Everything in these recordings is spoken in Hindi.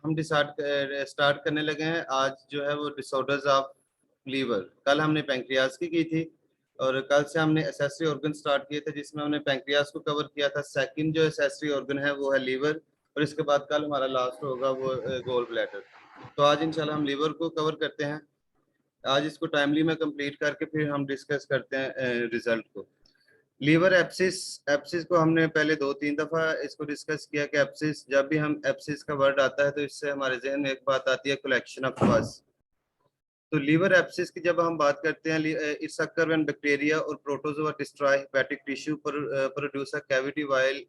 हम स्टार्ट करने लगे हैं। आज जो है वो डिसऑर्डर्स ऑफ लीवर, कल हमने पैंक्रियाज की थी और कल से हमने एसेसरी ऑर्गन स्टार्ट किए थे जिसमें हमने पैंक्रियाज को कवर किया था। सेकंड जो एसेसरी ऑर्गन है वो है लीवर, और इसके बाद कल हमारा लास्ट होगा वो गोल ब्लैडर। तो आज इंशाल्लाह हम लीवर को कवर करते हैं। आज इसको टाइमली में कंप्लीट करके फिर हम डिस्कस करते हैं रिजल्ट को। लीवर एप्सिस, एप्सिस को हमने पहले 2-3 दफा इसको डिस्कस किया कि एप्सिस, जब भी हम एप्सिस का वर्ड आता है तो इससे हमारे जहन में एक बात आती है, कलेक्शन ऑफ पस। तो लीवर एप्सिस की जब हम बात करते हैं, इट्स अकर व्हेन बैक्टीरिया और protozoa destroy hepatic tissue produce a cavity while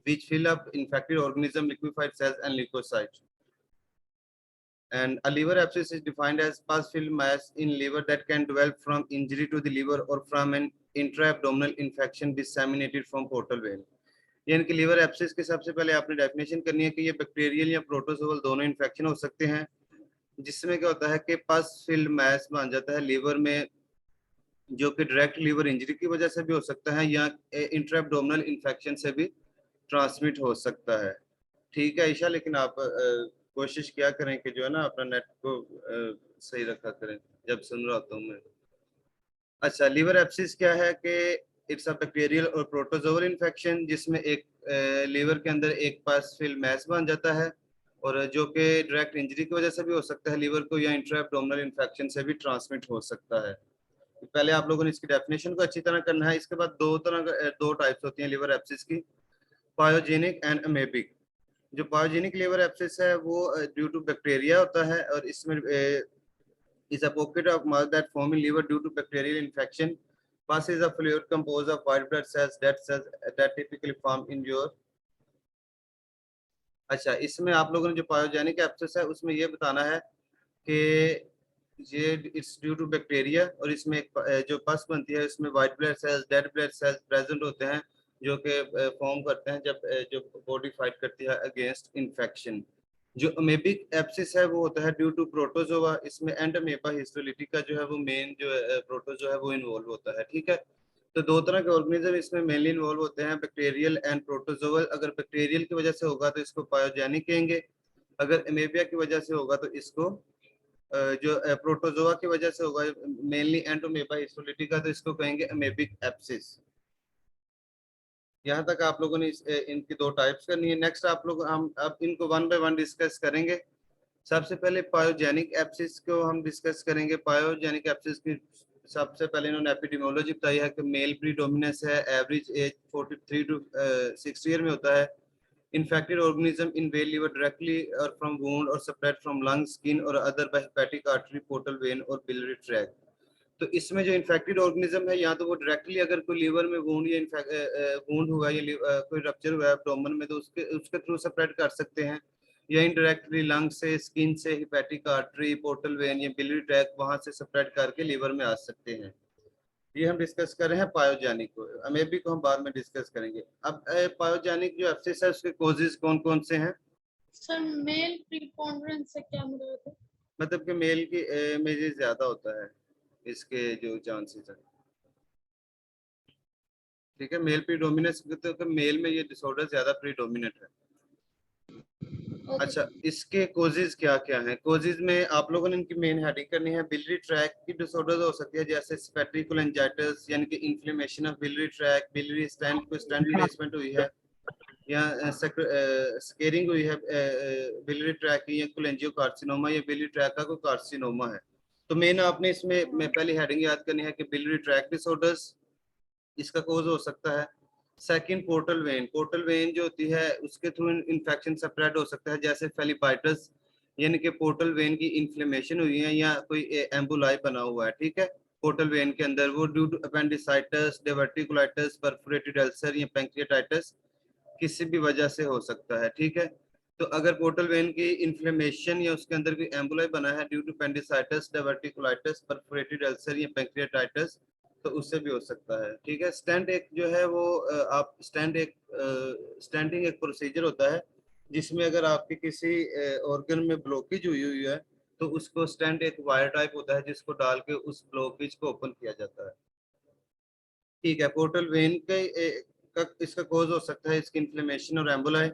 which fill up infected organism liquefied cells and leukocytes. And a liver abscess is defined as pus-filled mass in liver that can develop from injury to the liver or from an intra-abdominal infection disseminated from portal vein. यानी कि लीवर एब्सिस के सबसे पहले आपने डेफिनेशन करनी है कि ये बैक्टीरियल या प्रोटोजोअल दोनों इन्फेक्शन हो सकते हैं, जिसमें क्या होता है कि पस फिल्ड मैस बन जाता है लीवर में, जो कि डायरेक्ट लीवर इंजरी की वजह से भी हो सकता है या इंट्रा-एब्डोमिनल इन्फेक्शन से भी ट्रांसमिट हो सकता है। ठीक है ईशा, लेकिन आप कोशिश किया करें कि जो है ना अपना नेट को सही रखा करें जब सुन रहा होता हूँ मैं। अच्छा, लीवर एब्सिस क्या है कि इट्स अ बैक्टीरियल और प्रोटोजोअल इन्फेक्शन जिसमें एक लीवर के अंदर एक पास फिल्ड मैस बन जाता है, और जो कि डायरेक्ट इंजरी की वजह से भी हो सकता है लीवर को, या इंट्रा एब्डोमिनल इन्फेक्शन से भी ट्रांसमिट हो सकता है। पहले आप लोगों ने इसकी डेफिनेशन को अच्छी तरह करना है। इसके बाद दो टाइप्स होती हैं लीवर एब्सिस की, पायोजेनिक एंड अमेबिक। जो पायोजेनिक लीवर एब्सिस है वो ड्यू टू बैक्टीरिया होता है, और इसमें is a pocket of mouth that form in liver due to bacterial infection. Pus is a fluid composed of white blood cells that typically form in your। अच्छा, इसमें आप लोगों ने जो पायोजेनिक एब्सिस है उसमें ये बताना है कि ये इट्स ड्यू टू बैक्टीरिया, और इसमें एक जो पस बनती है इसमें white blood cells, dead blood cells present होते हैं, जो कि फॉर्म करते हैं जब जो बॉडी फाइट करती है अगेंस्ट इन्फेक्शन। जो अमेबिक एब्सिस है वो होता है ड्यू टू प्रोटोजोआ, इसमें एंड अमेबा हिस्टोलिटी का जो है वो मेन जो प्रोटोजोआ है वो इन्वॉल्व होता है। ठीक है, तो दो तरह के ऑर्गेनिज्म इसमें मेनली इन्वॉल्व होते हैं, बैक्टीरियल एंड प्रोटोजोअल। अगर बैक्टीरियल की वजह से होगा तो इसको पायोजेनिक कहेंगे, अगर अमेबिया की वजह से होगा तो इसको जो प्रोटोजोआ की वजह से होगा मेनली एंडोमेबा हिस्टोलिटी का, तो इसको कहेंगे अमेबिक एब्सिस। यहाँ तक आप लोगों ने इनकी दो टाइप्स करनी है। नेक्स्ट आप लोग हम अब इनको वन बाय वन डिस्कस करेंगे। सबसे पहले पायोजेनिक एब्सिस को हम डिस्कस करेंगे। पायोजेनिक एब्सिस की सबसे पहले इन्होंने एपिडेमियोलॉजी बताई है कि मेल प्रीडोमिनेंस है, एवरेज एज 43 टू 60 ईयर में होता है। Infected organism invade liver directly or from wound or spread from lung, skin or other by hepatic artery, portal vein or biliary tract। तो इसमें जो इन्फेक्टेड ऑर्गेनिज्म है, या तो वो डायरेक्टली अगर कोई लीवर में वूंड या वूंड हुआ या कोई रप्चर हुआ है एब्डोमेन में, तो उसके थ्रू स्प्रेड कर सकते हैं, या इनडायरेक्टली लंग से, स्किन से, हेपेटिक आर्टरी, पोर्टल वेन या बिलियरी ट्रैक्ट वहां से स्प्रेड करके लीवर में आ सकते हैं। ये हम डिस्कस कर रहे हैं पायोजेनिक को। अमेबी को हम बाद में डिस्कस करेंगे। अब पायोजेनिक जो एब्सिस है उसके कॉजेज कौन कौन से हैं? सर मेल प्रीपोंडेरेंस से क्या मतलब है? मतलब कि मेल की में ज्यादा होता है इसके जो चांसेस है। ठीक है, मेल प्रीडोमिनेंस तो मेल में ये डिसऑर्डर ज्यादा प्रीडोमिनेंट है। अच्छा, इसके कोजेज क्या क्या हैं? कोजेज में आप लोगों ने इनकी मेन हेडिंग करनी है। बिलियरी ट्रैक की डिसऑर्डर हो सकती है जैसे स्पेट्रिकुलेंजाइटिस, यानी कि inflammation of biliary tract, biliary stent को स्टेंट प्लेसमेंट हुई है, या स्केरिंग हुई है बिलियरी ट्रैक की, या कोलेंजियोकार्सिनोमा या बिलियरी ट्रैक का कोई कार्सिनोमा है। तो मेन आपने इसमें पहली हेडिंग याद करनी है कि बिलियरी ट्रैक डिसऑर्डर्स इसका कोज हो सकता है। Second, portal when. Portal vein जो होती है उसके थ्रू इन्फेक्शन स्प्रेड हो सकता है, जैसे फेलिपाइटिस, यानी कि पोर्टल वेन की इन्फ्लेमेशन हुई है या कोई एम्बुलाई बना हुआ है। ठीक है, पोर्टल वेन के अंदर वो due to appendicitis, diverticulitis, perforated ulcer या पैंक्रियाटाइटिस किसी भी वजह से हो सकता है। ठीक है, तो अगर पोर्टल वेन की इन्फ्लेमेशन या उसके अंदर कोई एम्बुलाई बना है due to appendicitis, diverticulitis, perforated ulcer या पैंक्रियाटाइटिस, तो उससे भी हो सकता है। ठीक है, स्टेंट एक जो है वो आप स्टेंटिंग एक प्रोसीजर होता है जिसमें अगर आपके किसी ऑर्गन में ब्लॉकेज हुई हुई है तो उसको स्टेंट एक वायर टाइप होता है जिसको डाल के उस ब्लॉकेज को ओपन किया जाता है। ठीक है, पोर्टल वेन का इसका कोज हो सकता है इसकी इन्फ्लेमेशन और एम्बुलाई।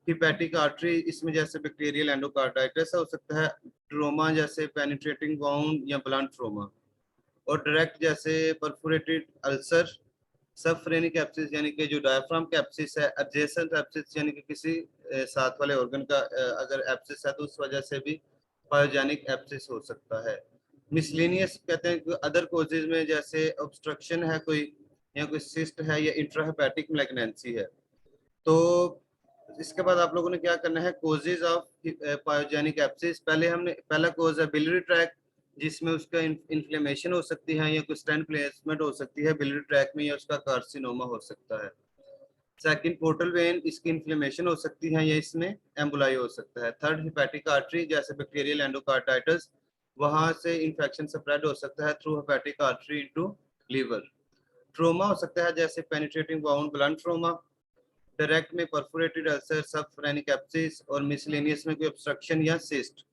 हिपैटिक आर्टरी, इसमें जैसे बैक्टीरियल एंडोकार्डाइटिस हो सकता है, ट्रोमा जैसे पेनिट्रेटिंग वाउंड या ब्लंट ट्रोमा, और डायरेक्ट जैसे परफोरेटेड अल्सर, सबफ्रेनिक एब्सिस यानी कि जो डायफ्राम का एब्सिस है, एडजेसेंट एब्सिस यानी कि किसी साथ वाले ऑर्गन का अगर एब्सिस है तो उस वजह से भी पायोजेनिक एब्सिस हो सकता है। मिसलेनियस कहते हैं कि अदर कोजेज में जैसे ऑब्स्ट्रक्शन है कोई, या कोई सिस्ट है, या इंट्राहेपेटिक मैग्नेंसी है। तो इसके बाद आप लोगों ने क्या करना है, कोजेज ऑफ पायोजेनिक एब्सिस। पहला कोज है बिलियरी ट्रैक, जिसमें उसका इन्फ्लेमेशन हो सकती है या कोई स्टेंट प्लेसमेंट हो सकती है बिलियरी ट्रैक में, या उसका कार्सिनोमा हो सकता है। सेकंड पोर्टल वेन, इसकी इन्फ्लेमेशन हो सकती है या इसमें एम्बुलाई हो सकता है। थर्ड हेपेटिक आर्टरी, जैसे बैक्टीरियल एंडोकार्डाइटिस, वहां से इंफेक्शन स्प्रेड हो सकता है through hepatic artery into liver. Trauma हो सकता है जैसे penetrating wound, blunt trauma, direct में परफोरेटेड अल्सर, सबफ्रेनिक एब्सिस, और मिसलेनियस में कोई ऑब्स्ट्रक्शन या सिस्ट।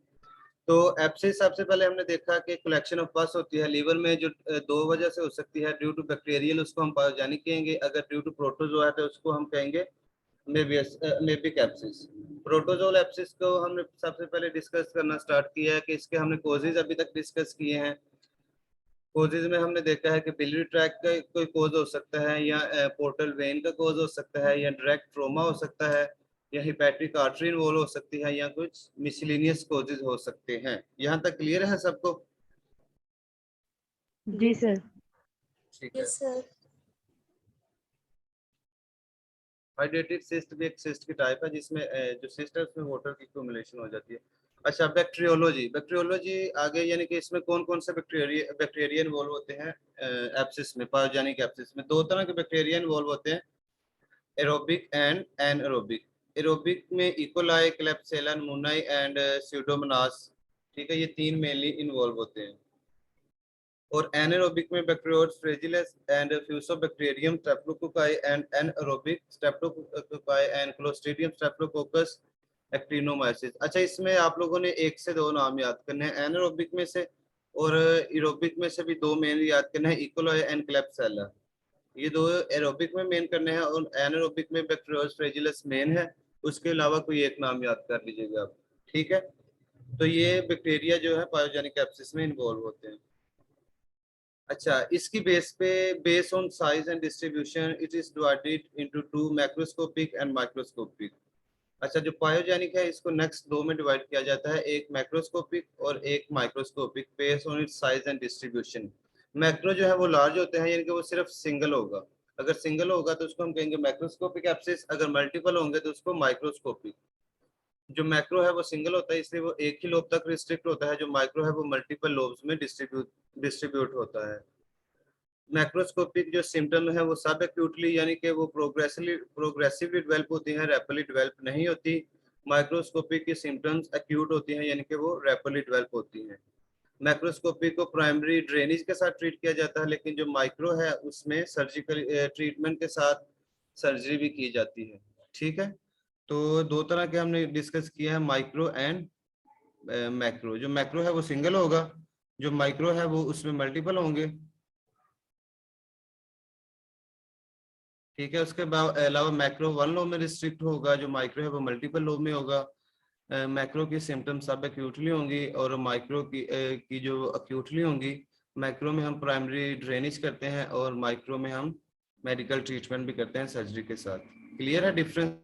तो एब्सिस सबसे पहले हमने देखा कि कलेक्शन ऑफ पस होती है लीवर में, जो दो वजह से हो सकती है। ड्यू टू बैक्टीरियल उसको हम पायोजेनिक कहेंगे, अगर ड्यू टू प्रोटोजोआ है तो उसको हम कहेंगे मेबिक एब्सिस। प्रोटोजोल एब्सिस को हमने सबसे पहले डिस्कस करना स्टार्ट किया है कि इसके हमने कोजेज अभी तक डिस्कस किए हैं। कोजेज में हमने देखा है कि बिलियरी ट्रैक का कोई कोज हो सकता है, या पोर्टल वेन का कोज हो सकता है, या डायरेक्ट ट्रोमा हो सकता है, या हिपैटिक आर्टरी इन्वॉल्व हो सकती है, या कुछ मिसलेनियस कोजेज हो सकते हैं। यहाँ तक क्लियर है सबको? जी सर। ठीक है। हाइड्रेटेड सिस्ट भी एक सिस्ट की टाइप है, जिसमें जो सिस्ट है उसमें वाटर की एक्यूमुलेशन हो जाती है। अच्छा, बैक्टीरियोलॉजी आगे, यानी कि इसमें कौन कौन से बैक्टीरिया इन्वॉल्व होते हैं एब्सिस में, पायोजेनिक एब्सिस में? दो तरह के बैक्टीरिया इन्वॉल्व होते हैं, एरोबिक एंड एनएरोबिक। एरोबिक में इकोलाई, क्लेब्सिella नमूनाई एंड स्यूडोमोनास, ठीक है, ये तीन मेनली इन्वॉल्व होते हैं। और एनारोबिक में bacteroides fragilis and fusobacterium streptococci, and anaerobic streptococci and clostridium streptococcus actinomyces. अच्छा, इसमें आप लोगों ने एक से दो नाम याद करने हैं एनारोबिक में से, और एरोबिक में से भी दो मेन याद करने हैं, इकोलाई एंड क्लेब्सिella। ये दो एरोबिक में मेन करने हैं, और एनारोबिक में बैक्टीरियोइड्स फ्रेजिलस मेन है, उसके अलावा कोई एक नाम याद कर लीजिएगा आप, ठीक है। तो ये बैक्टीरिया जो है पायोजेनिक एब्सिस में इन्वॉल्व होते हैं। अच्छा, इसकी base on size and distribution it is divided into two, macroscopic and microscopic. अच्छा, जो पायोजेनिक है इसको नेक्स्ट दो में डिवाइड किया जाता है, एक मैक्रोस्कोपिक और एक microscopic, base on it's size and distribution. Macro जो है वो लार्ज होते हैं, यानी कि वो सिर्फ सिंगल होगा। अगर सिंगल होगा तो उसको हम कहेंगे मैक्रोस्कोपिक एब्सिस, अगर मल्टीपल होंगे तो उसको माइक्रोस्कोपिक। जो मैक्रो है वो सिंगल होता है, इसलिए वो एक ही लोब तक रिस्ट्रिक्ट होता है। जो माइक्रो है वो मल्टीपल लोब्स में डिस्ट्रीब्यूट होता है। मैक्रोस्कोपिक जो सिम्टम है वो सब एक्यूटली, यानी कि वो प्रोग्रेसिवली डेवलप होती हैं, रैपिडली डेवलप नहीं होती। माइक्रोस्कोपिक की सिम्टम्स एक्यूट होती हैं, यानी कि वो रैपिडली डेवलप होती हैं। मैक्रोस्कोपिक को प्राइमरी ड्रेनेज के साथ ट्रीट किया जाता है, लेकिन जो माइक्रो है उसमें सर्जिकल ट्रीटमेंट के साथ सर्जरी भी की जाती है, ठीक है। तो दो तरह के हमने डिस्कस किया है, माइक्रो एंड मैक्रो। जो मैक्रो है वो सिंगल होगा, जो माइक्रो है वो उसमें मल्टीपल होंगे, ठीक है। उसके अलावा मैक्रो वन लोब में रिस्ट्रिक्ट होगा, जो माइक्रो है वो मल्टीपल लोब में होगा। मैक्रो की सिम्टम्स सब एक्यूटली होंगी, और माइक्रो की जो एक्यूटली होंगी, मैक्रो में हम प्राइमरी ड्रेनेज करते हैं, और माइक्रो में हम मेडिकल ट्रीटमेंट भी करते हैं सर्जरी के साथ। क्लियर है डिफरेंस?